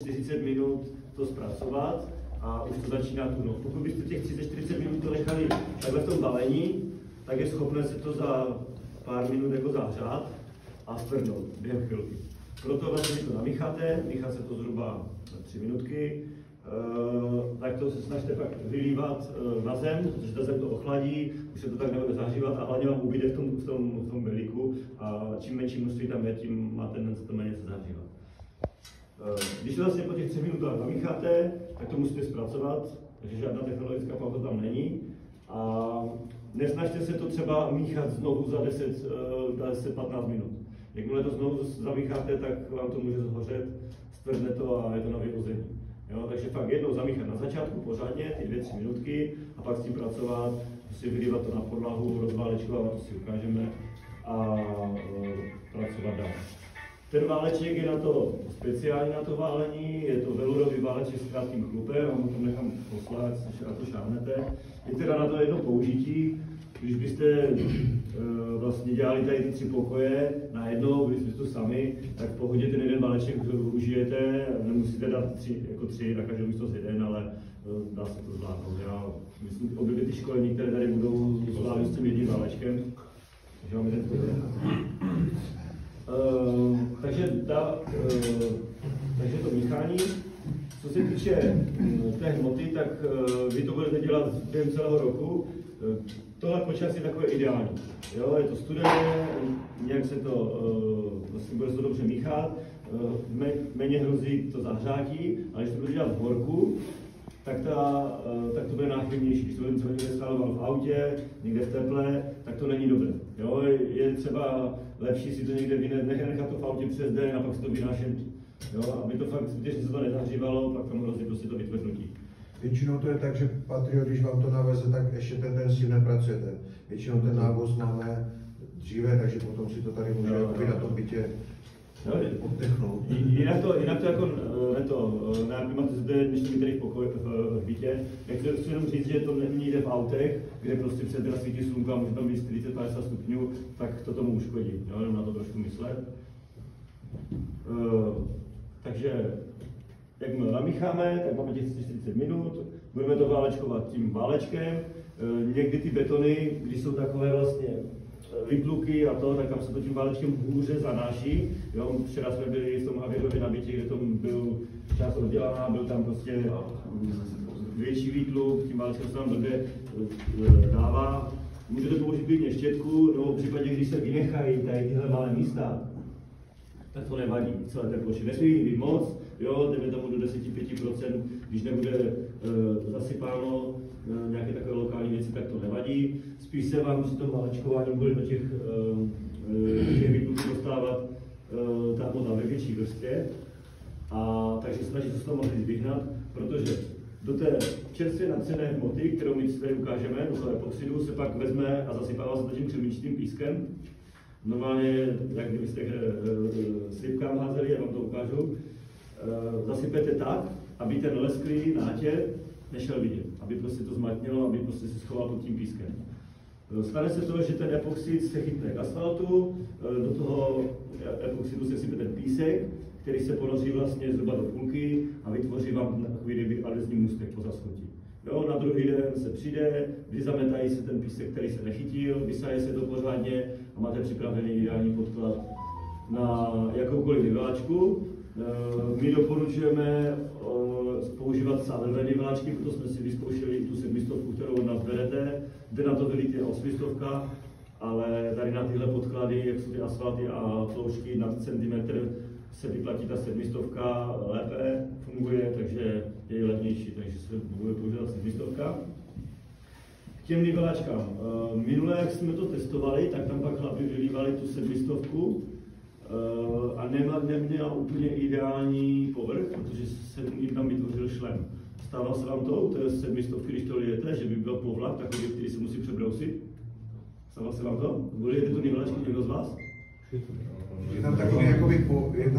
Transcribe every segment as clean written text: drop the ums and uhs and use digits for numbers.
40 minut to zpracovat a už to začíná tuhnout. Pokud byste těch 30-40 minut to nechali takhle v tom balení, tak je schopné se to za pár minut jako zahřát a stvrdnout během chvilky. Proto vlastně to namícháte, míchá se to zhruba 3 minutky, tak to se snažte pak vylívat na zem, protože ta zem to ochladí, už se to tak nebude zahřívat a hlavně vám ubyde v tom belíku a čím menší množství tam je, tím má tendence to méně se zahřívat. Když to vlastně po těch 3 minutách namícháte, tak to musíte zpracovat, takže žádná technologická pauza tam není. A nesnažte se to třeba míchat znovu za 10-15 minut. Jakmile to znovu zamícháte, tak vám to může zhořet, stvrdne to a je to na vyhození. Takže fakt jednou zamíchat na začátku pořádně, ty 2-3 minutky, a pak s tím pracovat, si vylívat to na podlahu, rozválečkovat, to si ukážeme, a pracovat dál. Ten váleček je na to speciální na to válení, je to velurový váleček s krátkým chlupem, vám to nechám poslat, když na to šáhnete. Je teda na to jedno použití, když byste vlastně dělali tady ty 3 pokoje najednou, byli jste to sami, tak v pohodě ten jeden váleček užijete, nemusíte dát 3 na každou místo z jeden, ale dá se to zvládnout. Já myslím, obě ty školení, které tady budou zvládnout s tím jedním válečkem, takže máme ten takže to míchání. Co se týče té hmoty, tak vy to budete dělat během celého roku. Tohle počasí je takové ideální. Jo, je to studené, nějak se to vlastně bude to dobře míchat, méně hrozí to zahřátí, ale když to bude dělat v horku, tak to bude náchylnější. Když to bude třeba někde schálovat v autě, někde v teple, tak to není dobré. Jo? Je třeba lepší si to někde nechat to v autě přes den a pak si to vynášet, jo? Aby to fakt skutečně se to nezahřívalo, pak tam hrozí prostě to vytvrdnutí. Většinou to je tak, že Patrio, když vám to naveze, tak ještě ten den s tím nepracujete. Většinou ten návoz máme dříve, takže potom si to tady může na tom bytě oddechnout. Jinak to jako neaklimatizujete, když to tady v bytě. Jak chci jenom říct, že to není jde v autech, kde prostě před teda svítí slunka, může tam být 40-50 stupňů, tak to tomu uškodí. Jo, jenom na to trošku myslet. Takže jakmile namícháme, tak máme těch 40 minut, budeme to válečkovat tím válečkem. Někdy ty betony, když jsou takové vlastně vypluky a to, tak tam se to tím válečkem hůře zanáší. Jo, včera jsme byli v tom Havěrově na bytě, kde tam byl část oddělaná, byl tam prostě větší výtluk, tím válečkem se tam blbě dává. Můžete použít klidně štětku, nebo v případě, když se vynechají tady tyhle malé místa, tak to nevadí, celé té ploši. Nesmí být moc, jo, jdeme tomu do 10-5%, když nebude zasypáno nějaké takové lokální věci, tak to nevadí. Spíš se vám při tom válečkování bude do těch výtluků dostávat ta hmota ve větší vrstvě. Takže snaží se to mohli vyhnat, protože do té čerstvě natřené hmoty, kterou my si tady ukážeme, do toho epoxidu, se pak vezme a zasypává se tím křemíčitým pískem. Normálně, jak kdybyste slipkám házeli, já vám to ukážu, zasypete tak, aby ten lesklý nátěr nešel vidět, aby prostě to zmatnilo, aby prostě se schoval pod tím pískem. Stane se to, že ten epoxid se chytne k asfaltu, do toho epoxidu se sype ten písek, který se ponoří vlastně zhruba do půlky a vytvoří vám takový adhezní můstek po zaschnutí. Jo, na druhý den se přijde, vyzametají se ten písek, který se nechytil, vysaje se to pořádně a máte připravený ideální podklad na jakoukoliv vyváčku. My doporučujeme používat sádelné vyváčky, proto jsme si vyzkoušeli tu 700, kterou od nás berete. Jde na to vylít 800, ale tady na tyhle podklady, jak jsou ty asfalty a ploušky nad centimetr, se vyplatí ta 700, lépe funguje, takže je levnější, takže se bude používat 700. K těm vyváčkám. Minule, jak jsme to testovali, tak tam pak chlapi vylívali tu 700 a neměla úplně ideální povrch, protože se jim tam vytvořil šlem. Stávalo se vám to u té 700, když to lijete, že by byl povlak takový, který se musí přebrousit? Stávalo se vám to? Vylíjete tu vyváčku někdo z vás? Je tam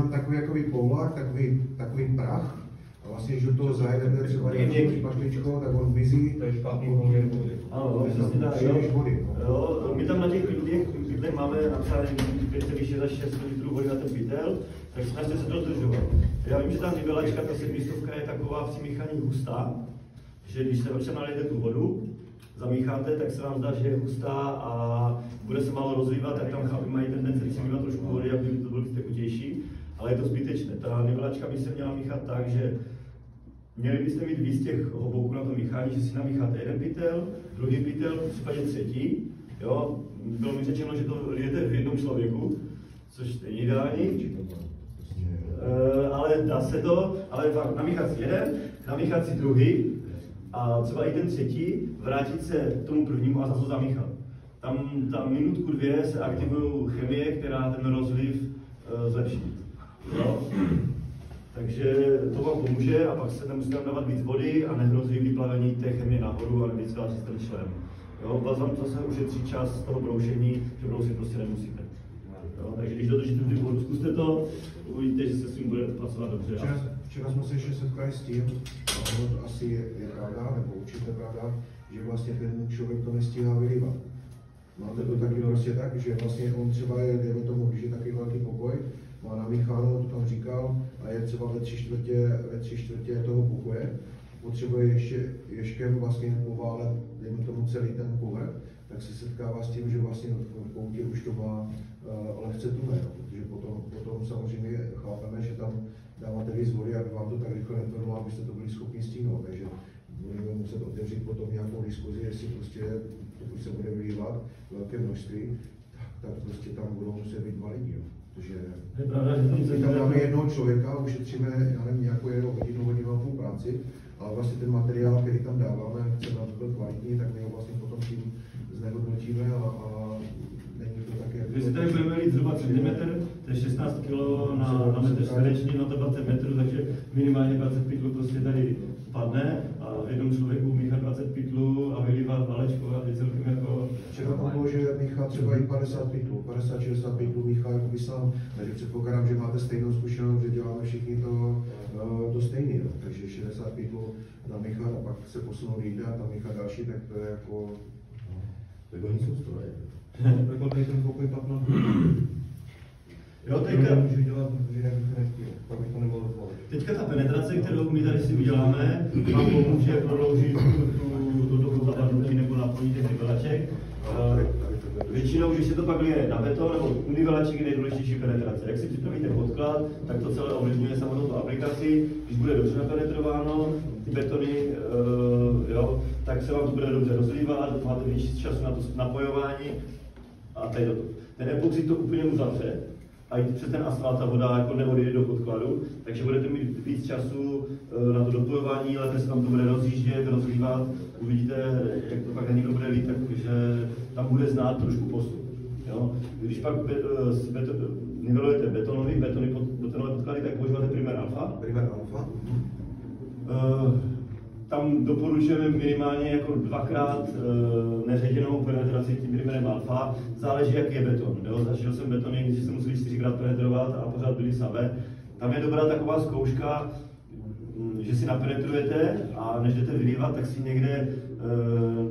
takový jakoby povlak, takový prach. A vlastně, když do toho zajedete třeba nějakou špatličkou, tak on mizí. To je špatný poměr vody. Ano, vody. my tam na těch pytlech máme napsáno keď se vyšší za 6 litrů vody na ten pytel, tak snažte se to dodržovat. Já vím, že ta nivelačka, ta 700 je taková při míchání hustá, že když se nalijete tu vodu, zamícháte, tak se vám zdá, že je hustá a bude se málo rozlívat, tak tam chlapi mají tendenci přilívat trošku vody, aby to bylo tekutější, ale je to zbytečné. Ta nivelačka by se měla míchat tak, že měli byste mít víc těch hobouků na to míchání, že si namícháte jeden pytel, druhý pytel, v případě třetí. Jo? Bylo mi řečeno, že to lijete v jednom člověku, což není ideální. Ale dá se to, ale namíchat si jeden, namíchat si druhý a třeba i ten třetí, vrátit se k tomu prvnímu a zase zamíchat. Tam minutku, dvě se aktivují chemie, která ten rozliv zlepší. Jo? Takže to vám pomůže a pak se nemusíte tam dávat víc vody a nehrozí vyplavení té chemie nahoru a nevycváří ten člen. Jo, vám to zase ušetří čas toho broušení, že brousit prostě nemusíte. Jo, takže když dodržíte tu vodu, zkuste to, uvidíte, že se s tím bude pracovat dobře. Včera jsme se ještě setkali s tím, a to asi je pravda, nebo určitě pravda, že vlastně ten člověk to nestíhá vylívat. Máte to taky prostě tak, že vlastně on třeba je, dejme tomu, když je taky velký pokoj, má namícháno, to tam říkal, a je třeba ve 3/4 toho pokoje, potřebuje ještě ješkem vlastně poválet, dejme tomu celý ten povrch, tak se setkává s tím, že vlastně v koutě už to má lehce tuhé, protože potom samozřejmě chápeme, že tam dáváte víc vody, aby vám to tak rychle netvrdlo, abyste to byli schopni stihnout, takže budeme muset otevřít potom nějakou diskuzi, jestli prostě, pokud se bude vylívat velké množství, tak prostě tam budou muset být 2 lidi. Protože když tam dáme jednoho člověka, ušetříme, já nevím, nějakou jeho hodinu a půl práci, ale vlastně ten materiál, který tam dáváme, chceme, aby byl kvalitní, tak my ho vlastně potom tím znehodnotíme a není to také... Když si tady budeme mít zhruba centimetr, to je 16 kg na metr čtvereční, na to 20 metrů, takže minimálně 20 pytlů prostě tady padne a v jednom člověku míchat 20 pytlů a vylívat valečkovat je celkem jako... Včera tam bylo, že míchá třeba i 50 pytlů, 50-60 pytlů míchá jako by sám, takže předpokládám, že máte stejnou zkušenost, že děláme všichni to stejné, no. Takže 60 pytlů namíchat a pak se posunout jít a tam míchat další, tak to je jako... Tak oni jsou stroje. Takhle tady ten pokoj 15. Jo, teďka, teďka ta penetrace, kterou my tady si uděláme, vám pomůže prodloužit tu dobu zapadnutí nebo naplní těch nivelaček. Většinou, když se to pak lije na beton nebo u nivelaček, je nejdůležitější penetrace. Jak si připravíte podklad, tak to celé ovlivňuje samotnou aplikaci. Když bude dobře napenetrováno, ty betony, jo, tak se vám to bude dobře rozlívat, máte víc času na to napojování a tady to. Ten epoxid to úplně uzavře. A i přes ten asfalt ta voda jako neodjede do podkladu, takže budete mít víc času na to dopojování, lépe se tam to bude rozjíždět, rozlívat, uvidíte, jak to pak někdo bude lít, takže tam bude znát trošku postup. Jo? Když pak nivelujete betonové podklady, tak používáte Primer Alpha. Tam doporučujeme minimálně jako 2x neředěnou penetraci tím Primerem Alpha. Záleží, jaký je beton. Jo? Zažil jsem betony, když se museli 4x penetrovat a pořád byly samé. Tam je dobrá taková zkouška, že si napenetrujete a než jdete vylívat, tak si někde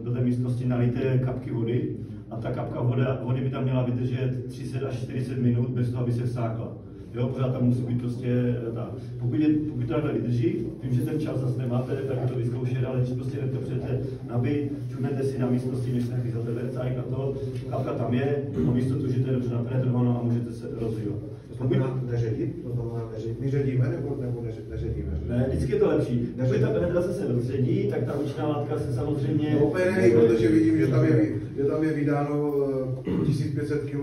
do té místnosti nalijte kapky vody. A ta kapka vody by tam měla vydržet 30 až 40 minut bez toho, aby se vsákla. Jo, pořád tam musí být prostě ta. Pokud to takhle vydrží, vím, že ten čas zase nemáte, tak to vyzkoušet, ale když prostě nepotřebujete nabít, čuhnete si na místnosti, než se nechytáte vercájk na to, kapka tam je, a místo toho, že to je dobře napenetrováno a můžete se rozvívat. Neředit? To znamená neředit. My ředíme nebo neředíme? Ne, vždycky je to lepší. Když ta penetrace se rozředí, tak ta účinná látka se samozřejmě... No úplně ne, protože vidím, že tam je vydáno 1500 kg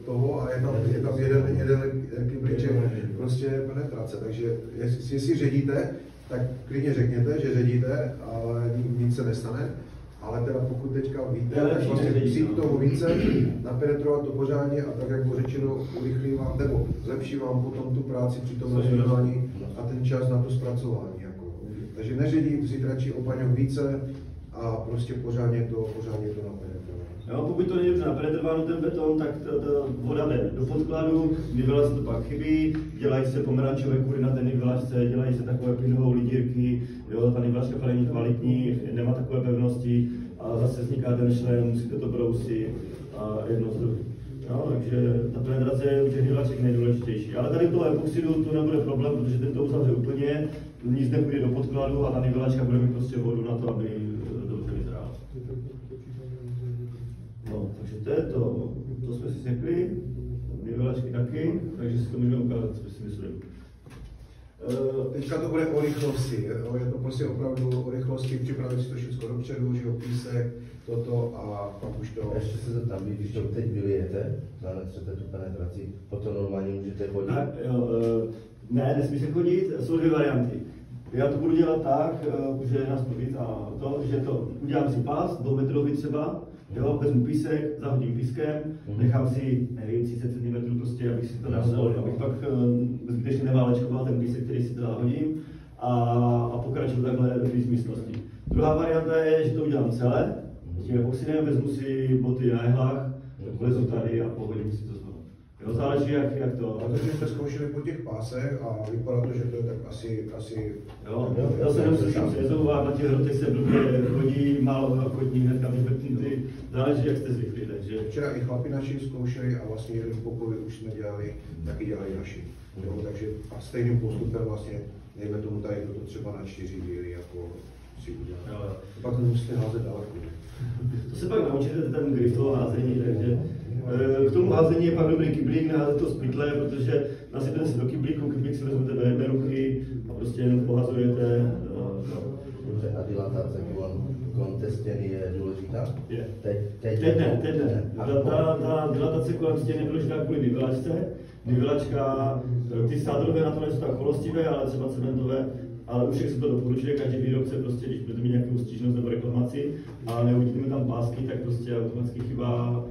toho a je tam jeden kyblíček prostě penetrace. Takže jestli ředíte, tak klidně řekněte, že ředíte, ale nic se nestane. Ale teda pokud teďka víte, tak vlastně přijít toho více, napenetrovat to pořádně a tak, jak bylo řečeno, urychlí vám, nebo zlepší vám potom tu práci při tom rozhodování a ten čas na to zpracování. Jako. Takže neředit, vzít radši opaňok více a prostě pořádně to napenetrovat. Jo, pokud to není dobře napenetrováno ten beton, tak ta voda jde do podkladu, nivelace to pak chybí, dělají se pomerančové kury na té nivelačce, dělají se takové plynové lidírky, jo, ta nivelačka není kvalitní, nemá takové pevnosti a zase vzniká ten člen, musíte to brousit a jedno z druhým. No, takže ta penetrace je u těch nivaček nejdůležitější. Ale tady u toho epoxidu to nebude problém, protože ten to uzavře úplně, nic nepůjde do podkladu a ta nivačka bude mít prostě vodu na to, aby dobře vyzrála. No, takže to je to. To jsme si řekli, nivačky taky, takže si to můžeme ukázat, co si myslím. Teďka to bude o rychlosti, jo? Je to prostě opravdu o rychlosti, připravit si to všechno dopředu, že jo, písek, toto a pak už to... Ještě se zeptám, když to teď vylijete, zanetřete tu penetraci, potom normálně můžete chodit? Ne, nesmí se chodit, jsou dvě varianty. Já to budu dělat tak, že nás mluvit a to, že to udělám si pás, 2 metrový třeba, jo, vezmu písek, zahodím pískem, nechám si, nevím, 30 cm prostě, abych si to nahodil, abych pak zbytečně neválečkoval ten písek, který si to zahodím a pokračuju takhle do té místnosti. Druhá varianta je, že to udělám celé, tím epoxidem, vezmu si boty na jehlách, vlezu tady a pohodím si to znovu. Jo, záleží jak to. A takže jste zkoušeli po těch pásech a vypadá to, že to je tak asi... Jo, já se nemusím přezouvat, na těch hrotech se blbě chodí, málo chodí hnedka vypetnity, záleží jak jste zvyklí, takže... Včera i chlapi naši zkoušeli a vlastně jeden pokoj už jsme dělali, taky dělali naši. Jo, takže a stejným postupem vlastně, dejme tomu tady toto třeba na 4 díly, jako si udělat. Pak to musíte házet daleko. To se pak naučíte ten grif toho házení, takže k tomu házení je pak dobrý kyblík, neházet to z pytle, protože nasypete si do kyblíku, kyblík si vezmete do jedné ruky a prostě jenom pohazujete. Dobře, a dilatace kolem té stěny je důležitá? Je. Teď ne. Ta dilatace kolem stěny je důležitá kvůli niveláčce. Niveláčka, ty sádrové na to nejsou tak cholostivé, ale třeba cementové, ale už se to doporučuje, každý výrobce prostě, když budete mít nějakou stížnost nebo reklamaci a neuvidíme tam pásky, tak prostě automaticky chybá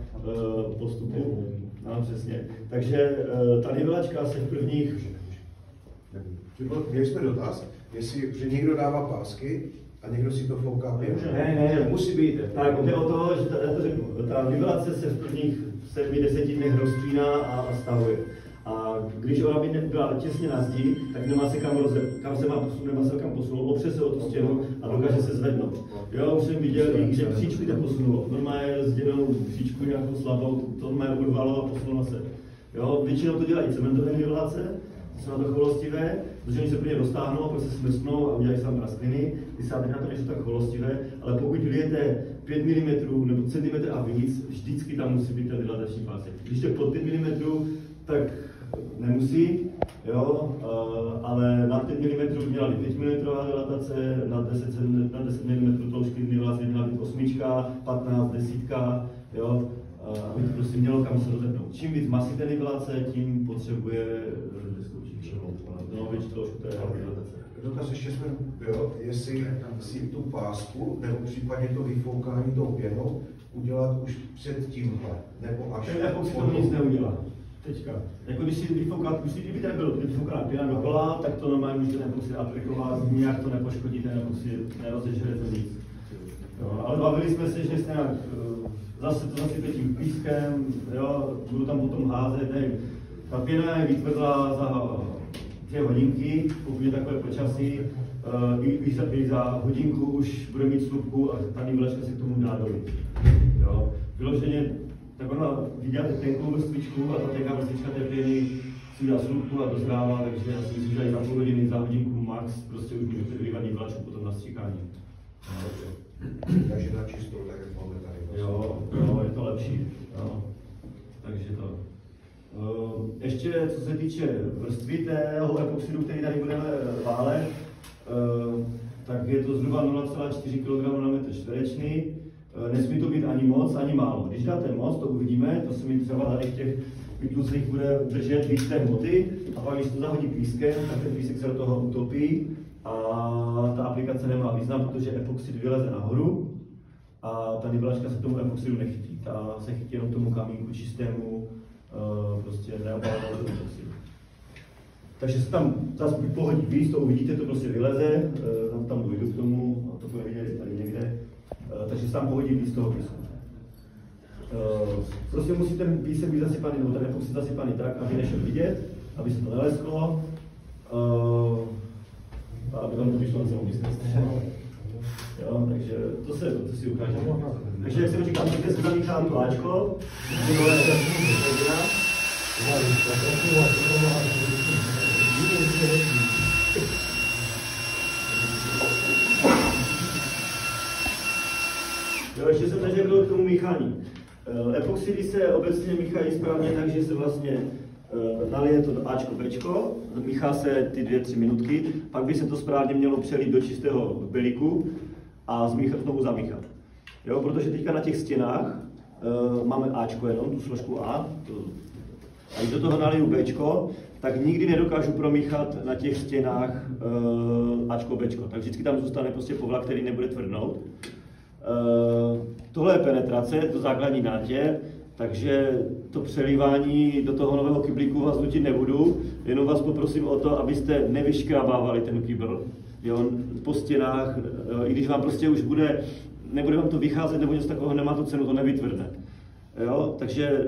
postupu. No, přesně. Takže ta nivelačka se v prvních... Měli jsme dotaz, jestli, že někdo dává pásky a někdo si to fouká pěnou. Ne, musí být. Tak jde o to, že já to řeknu, ta nivelace se v prvních 7-10 dnech rozpíná a stahuje. A když ona by byla těsně na zdi, tak nemá se kam se má posunout, nemá se kam posunout, opře se o tu stěnu a dokáže se zvednout. Jo, už jsem viděl, že příčku to posunulo. Normálně sděnou příčku nějakou slabou, to normálně urvalo a posunulo se. Jo, většinou to dělají cementové nivelace, jsou na to cholostivé, protože oni se plně roztáhnou a pak se smrsknou a udělají sám rastliny, ty sáty na to nejsou tak cholostivé, ale pokud vlijete 5 mm nebo centimetr a víc, vždycky tam musí být ten dilatační pásek. Když to pod 5 mm, tak nemusí, jo, ale na 5 mm měla být 5 mm dilatace, na 10 mm tloušky nivelace měla být 8, 15, 10, jo, aby to prostě mělo kam se rozepnout. Čím víc masité nivelace, tím potřebuje větší tloušku té dilatace. Dotaz ještě jsme, jo, jestli si tu pásku, nebo případně to vyfoukání tou pěnou udělat už před tímhle, nebo až... Ten epoxid to nic neudělá. Teďka. Jako když si vyfoukat, už kdyby tady bylo vyfoukaná pěna dokola, tak to normálně můžete ten epoxid aplikovat, nijak to nepoškodí, ten epoxid nerozežere to nic. Jo, ale bavili jsme se, že nějak zase to zasype tím pískem, jo, budu tam potom házet, nevím. Ta pěna je vytvrdla za 2 hodinky, pokud je takové počasí, i za hodinku už bude mít slupku a ta nivelačka se k tomu dá dolit. Jo. Vyloženě, tak ona vyděláte tenkou vrstvičku a ta tenká vrstvička té pěny si dá slupku a dozrává, takže já si myslím, že i za půl hodiny, za hodinku max, prostě už můžete vyvat nivelačku potom na stříkání. Takže na čistou, tak jak máme tady. Jo, je to lepší. Jo. Takže to. Ještě co se týče vrstvy tého epoxidu, který tady budeme válet, tak je to zhruba 0,4 kg na metr čtverečný. Nesmí to být ani moc, ani málo. Když dáte moc, to uvidíme, to se mi třeba tady v těch vytlucích bude držet víc té hmoty a pak když to zahodí pískem, tak ten písek se do toho utopí a ta aplikace nemá význam, protože epoxid vyleze nahoru a ta nivelačka se tomu epoxidu nechytí. Ta se chytí jenom tomu kamínku čistému, prostě neobalenou epoxidu. Takže se tam zase pohodí víc, to uvidíte, to prostě vyleze, tam dojdu k tomu, a to bude vidět tady někde, takže se tam pohodí víc toho písku. Prostě musí ten písek být zasypaný, nebo ten epoxid zasypaný tak, aby nešel vidět, aby se to nelesklo, a aby tam to vyšlo na celou místnost. Jo, takže to si ukážeme. Takže jak jsem říkal, teď se zamíchám to Ačko, jo, ještě jsem neřekl k tomu míchání. Epoxidy se obecně míchají správně tak, že se vlastně nalije to Ačko, Bčko, míchá se ty 2-3 minutky, pak by se to správně mělo přelít do čistého belíku a znovu zamíchat. Jo, protože teďka na těch stěnách máme Ačko jenom, tu složku A, a když do toho naliju Bčko, tak nikdy nedokážu promíchat na těch stěnách Ačko, Bčko, tak vždycky tam zůstane prostě povlak, který nebude tvrdnout. Tohle je penetrace, to základní nátěr, takže to přelívání do toho nového kyblíku vás nutit nebudu, jenom vás poprosím o to, abyste nevyškrabávali ten kybl, jo, po stěnách, i když vám prostě už nebude vám to vycházet nebo něco takového, nemá to cenu, to nevytvrdne. Jo, takže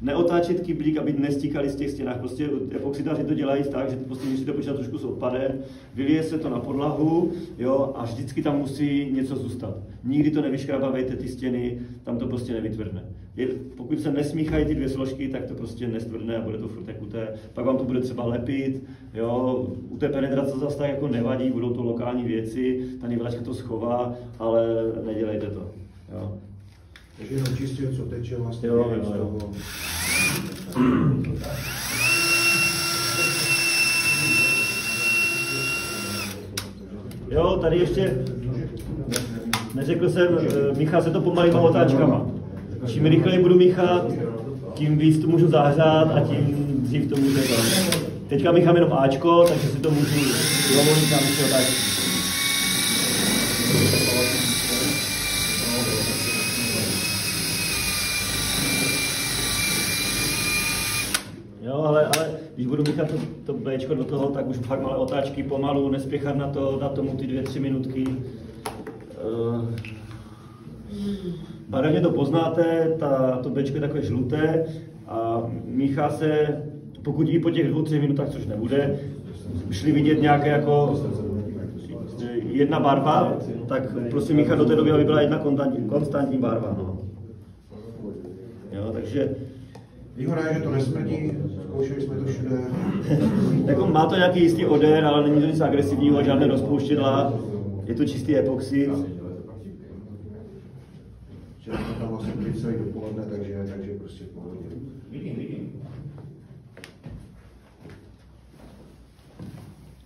neotáčet kyblík, aby nestíkali z těch stěnách. Prostě epoxidáři to dělají tak, že prostě musíte počítat trošku s odpadem, vylije se to na podlahu, jo, a vždycky tam musí něco zůstat. Nikdy to nevyškrabávejte ty stěny, tam to prostě nevytvrdne. Pokud se nesmíchají ty dvě složky, tak to prostě nestvrdne a bude to furt tekuté. Pak vám to bude třeba lepit, jo. U té penetrace zase tak jako nevadí, budou to lokální věci, ta nivelačka to schová, ale nedělejte to. Jo. Takže jenom čistě, co teče vlastně z toho. Jo, tady ještě neřekl jsem, míchá se to pomalýma otáčkama. Čím rychleji budu míchat, tím víc to můžu zahřát a tím dřív to může to. Teďka míchám jenom Ačko, takže si to můžu dovolit na myšle otáčky. Jo, ale když budu míchat to Bčko do toho, tak už fakt malé otáčky pomalu, nespěchat na to, dát tomu ty 2-3 minutky. Barevně to poznáte, to Bčko je takové žluté a míchá se, pokud i po těch 2-3 minutách, což nebude, šli vidět nějaké jako jedna barva, tak prosím míchat do té doby, aby byla jedna konstantní barva. No. Jo, takže Výhoda je, že to nesmrdí, zkoušeli jsme to všude. Jako má to nějaký jistý odér, ale není to nic agresivního, žádné rozpouštědla, je to čistý epoxid. Včera jsme tam vlastně byli celý dopoledne, takže prostě v pohodě. Vidím.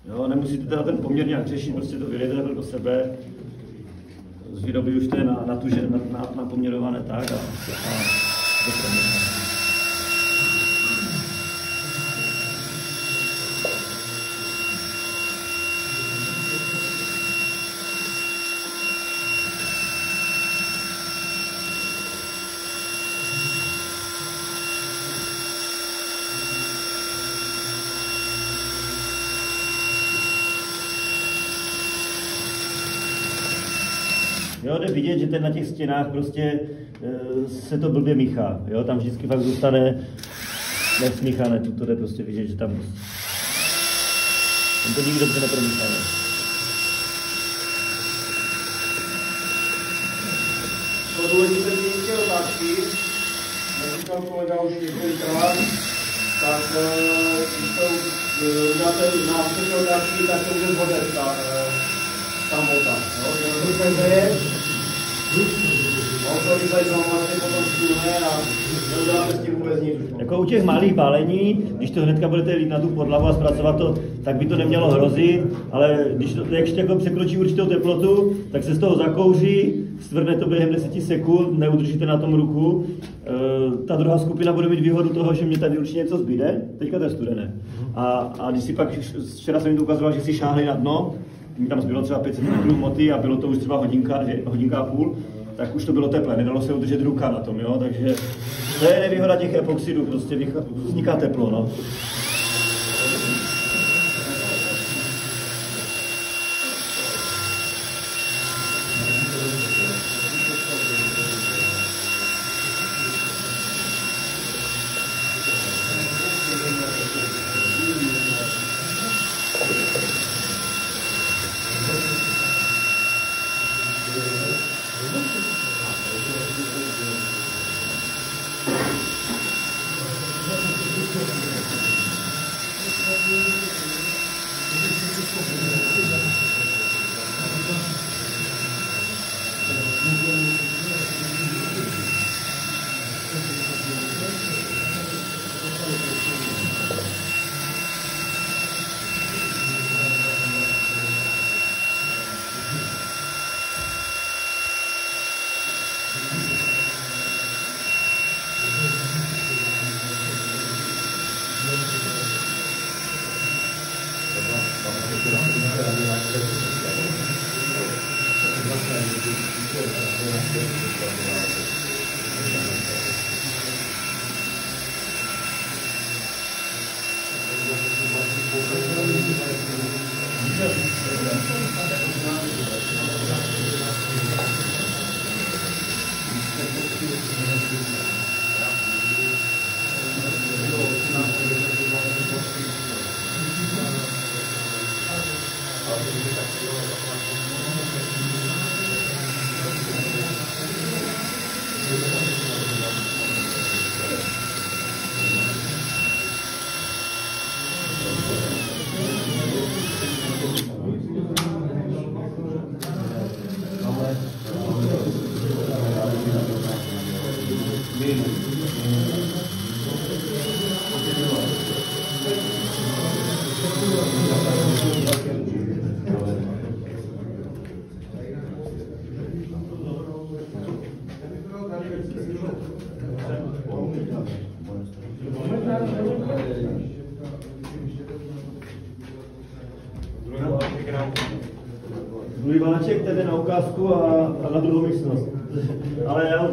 Jo, nemusíte teda ten poměr nějak řešit, prostě to vyjedete do sebe. Z výroby už to je napoměrované tak a to promíchá. Jo, jde vidět, že ten na těch stěnách prostě se to blbě míchá. Jo, tam vždycky fakt zůstane nesmíchané, to jde prostě vidět, že tam to nikdy dobře nepromíchané. To důležité změnit otázky, jak říkal kolega už několikrát, tak když to uděláte na všechny otázky, tak to bude zhodit ta mota. Jako u těch malých balení, když to hnedka budete lít na tu podlahu a zpracovat to, tak by to nemělo hrozit, ale když to ještě jako překročí určitou teplotu, tak se z toho zakouří, stvrdne to během 10 sekund, neudržíte na tom ruku. Ta druhá skupina bude mít výhodu toho, že mě tady určitě něco zbyde, teďka to je studené. A když si pak, včera jsem mi to ukazoval, že si šáhli na dno, mi tam zbylo třeba 500 cm hmoty a bylo to už třeba hodinka a půl, tak už to bylo teplé, nedalo se udržet ruka na tom, jo, takže to je nevýhoda těch epoxidů, prostě vzniká teplo, no. Druhý váleček jde na ukázku a na druhou místnost. Ale já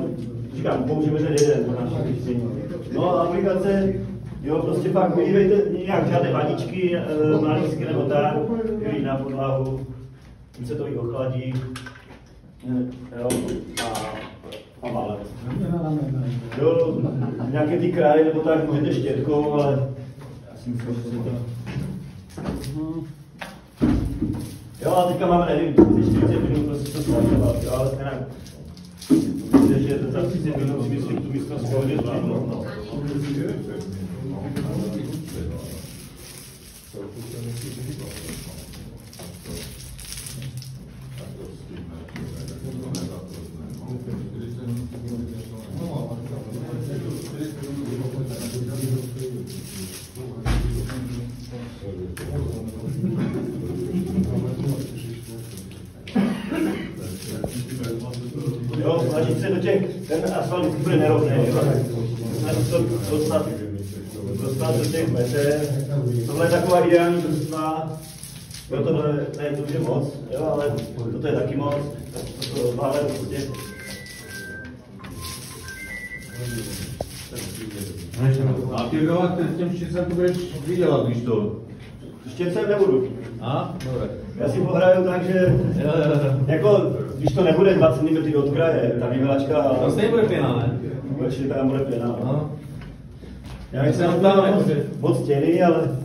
říkám, použijeme ten jeden do našich zjištění. No aplikace, jo, prostě fakt podívejte, nějak žádné vaničky, malísky nebo tak, jít na podlahu, tím se to i ochladí, jo, a válec. Jo, nějaké ty kraje nebo tak můžete štětkou, ale já si myslím, že se to... Jo, a teďka máme, nevím, 40 minut prostě to zpracovat, jo, ale stejnak. Víte, že za 30 minut si myslím, tu místnost v pohodě zvládnout, no. Jo, snažit se do těch, ten asfalt je úplně nerovný, jo. Snažit se dostat do těch meter. Tohle je taková ideální vrstva. Jo, tohle ne, to už je moc, jo, ale toto je taky moc. To zvládne prostě. A ty Roland, s tím štětcem to budeš vydělat, když to... Štětcem nebudu. A? Dobré. Já si pohraju tak, že jako, když to nebude 2 cm od kraje, ta vyvelačka... To stejně bude pěna, ne? Určitě tam bude pěna. No. Já bych se naptal moc stěny, ale...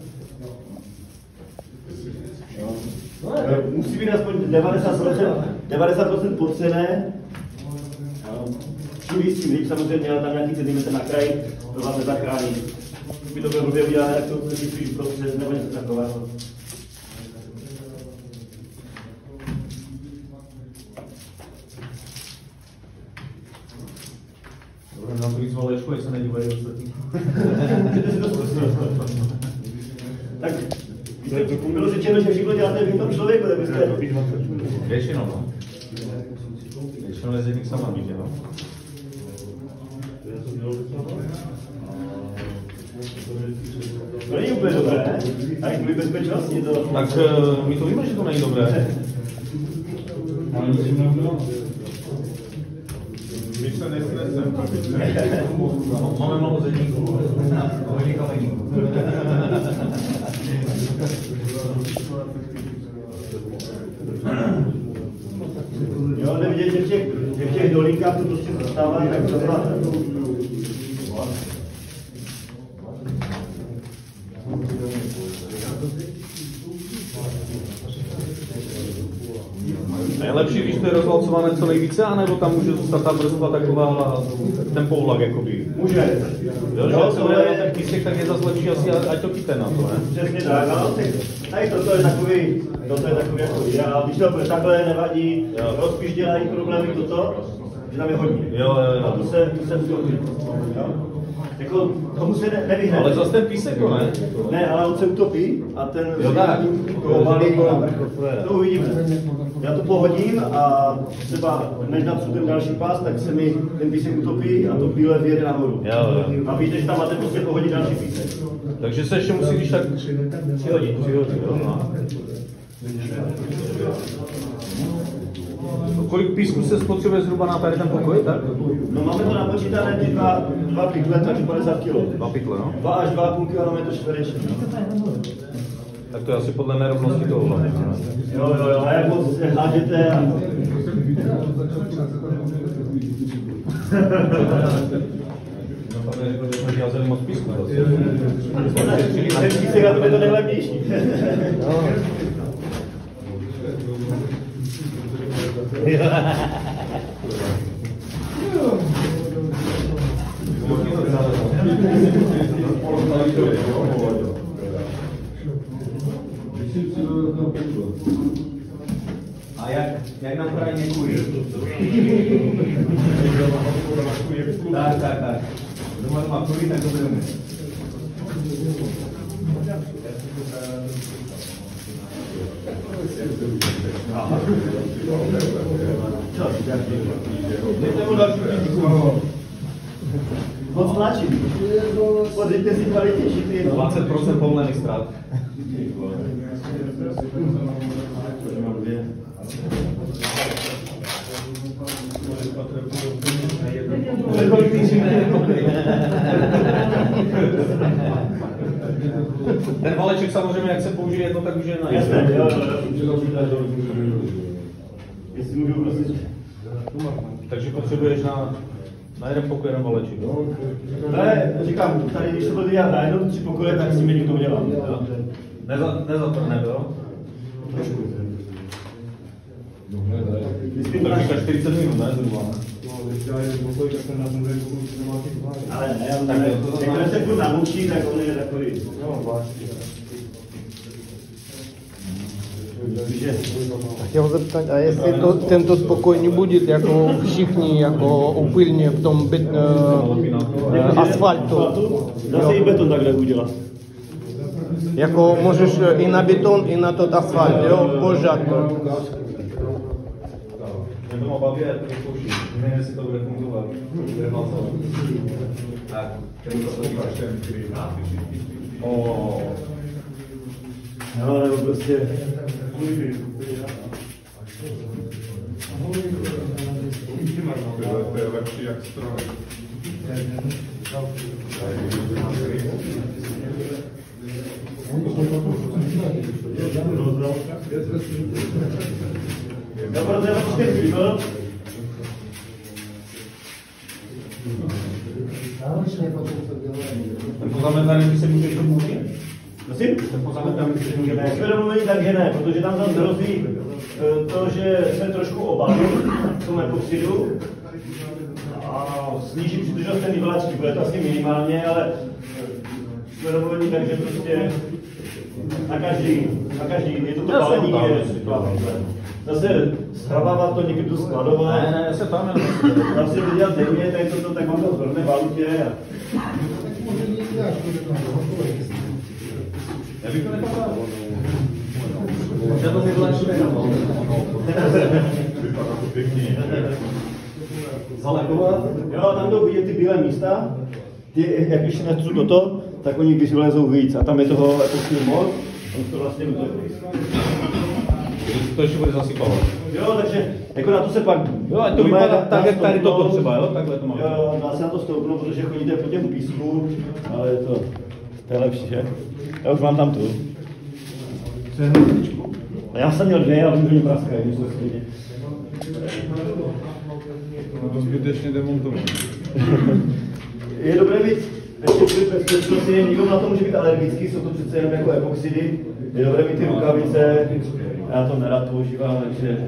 Musí být aspoň 90% podcené. Čím víc, tím líp, samozřejmě, ale tam nějaký centimetr na kraji, to vás nezachrání. By to bylo blbě udělat, jak to svůj proces nebo něco takového. Dobré, nám to víc valečku, jak se nedívají ostatní. Tak, bylo řečeno, že všechno děláte v tom člověku, tak byste... Většinou, no. Většinou jezdník sama víte, no. To není úplně dobré, tak kvůli bezpečnosti to... Tak my to víme, že to není dobré. Ale nic jim nebylo. My se nesnesem. Máme mnoho zedníků. Hodně kameníků. Jo, nevidět, že v těch dolinkách to prostě zůstává tak zrovna. Nejlepší, když to je rozvalcované co nejvíce, anebo tam může zůstat ta vrstva taková ten poulak, jakoby? Může. Jo, že jak se bude ten písek, tak je zase lepší asi, ať to kyte na to, ne? Přesně tak, no. Tady toto je takový jako ideál. Když to bude takhle, nevadí, spíš dělají problémy toto, že tam je hodně. Jo. A to se utopí. Jako, tomu se nevyhne. Ale zase ten písek, to ne? Ne, ale on se utopí a ten... Jo, tak. To uvidíme. Já to pohodím a třeba než napřu ten další pás, tak se mi ten písek utopí a to bílé vyjede nahoru. Jo. A víte, že tam máte prostě pohodit další písek. Takže se ještě musí, když tak přihodit, jo. Kolik písku se spotřebuje zhruba na tady ten pokoj, tak? No máme to napočítané ty dva pikle, takže 50 kg. 2 pikle, no? 2 až 2,5 km čtvereční. Tak to je asi podle nerovnosti toho hlavně. Jo, a jak moc se hážete a... Jsme dělali moc písku. Ten písek a to je to nejlepší. A jak nám právě někují? Tak. Doma kurí, tak to bude umět. Moc mladší. Podejte si kvalitější ty. 20% povolených ztrát. Ten valeček samozřejmě, jak se použije jedno, tak už je na jedno. Jasné, jo. Jestli můžu prosit. Takže potřebuješ na jeden pokoj jeden valeček. Ne, říkám, tady když to bude dělat na jedno, 3 pokoje, tak s tím někdo udělám. Nezatrhne, jo? Trošku. Tak říkáš 40 minut, ne? Zhruba, ne? Ale ne, jak se furt namučí, tak on je takový. Chtěl zeptat, a jestli tento spokoj nebude jako všichni, jako úplně v tom asfaltu. Zase i beton takhle udělat. Jako můžeš i na beton, i na tot asfalt, jo, pořád. Mě to má baví, já to vyzkouším. Nevím, jestli to bude fungovat. Bude hlasovat. Tak, který to uděláš ten No, nebo prostě... To je lepší jak stroj. Dobro, to je lepší, no? Ten pozametaný se může ještě použít? Prosím? Ten pozametaný se může Jak jsme domluvili, takže ne, protože tam hrozí to, že jsme trošku obalili v tom epoxidu a sníží přidržnost té vyvlačky, bude to asi minimálně, ale jsme domluvili tak, že prostě na každý, je to balení, je zase schravávat to někdy tu skladovat. Ne, se tam jenom. Tam si to dělat denně, tak mám to zvrhne v autě. Já bych to nepokázal. Já to vyvlačí nekamo. Vypadá to pěkný. Zalekovat. Jo, tam jdou vidět ty bílé místa. Ty, jak když netřu toto, tak oni když vylezou víc. A tam je toho epoxidů moc. On to vlastně utopí. To ještě bude zasypávat. Jo, takže jako na to se pak... Jo, ať to vypadá tak, jak tady toto třeba, jo? Takhle to má. Jo, dá se na to stoupnout, protože chodíte po těm písku, ale to je lepší, že? Já už mám tam tu. Já jsem měl 2, ale už mě praskají, když to stejně. To zbytečně demontovat. Je dobré mít ještě bezpečnosti, nikdo na to může být alergický, jsou to přece jenom jako epoxidy. Je dobré mít ty rukavice, já to nerad používám, takže...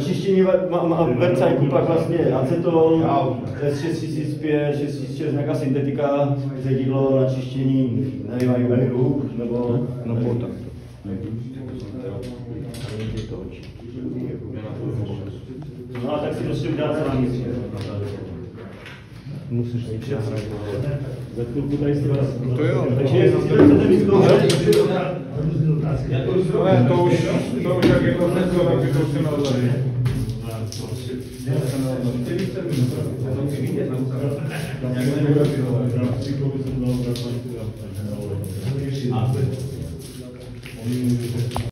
Čištění Vercajku pak vlastně aceton, S6005, 6006, nějaká syntetika, ředidlo na čištění, nevím, mají hru, nebo... No tak. No a tak si prostě uděláte na místě. Musíš mít čas. Za chvilku tady si vás... To jo. Takže jestli si chcete vyzkoušet... To už jak je to něco, tak by to už se nalezali. A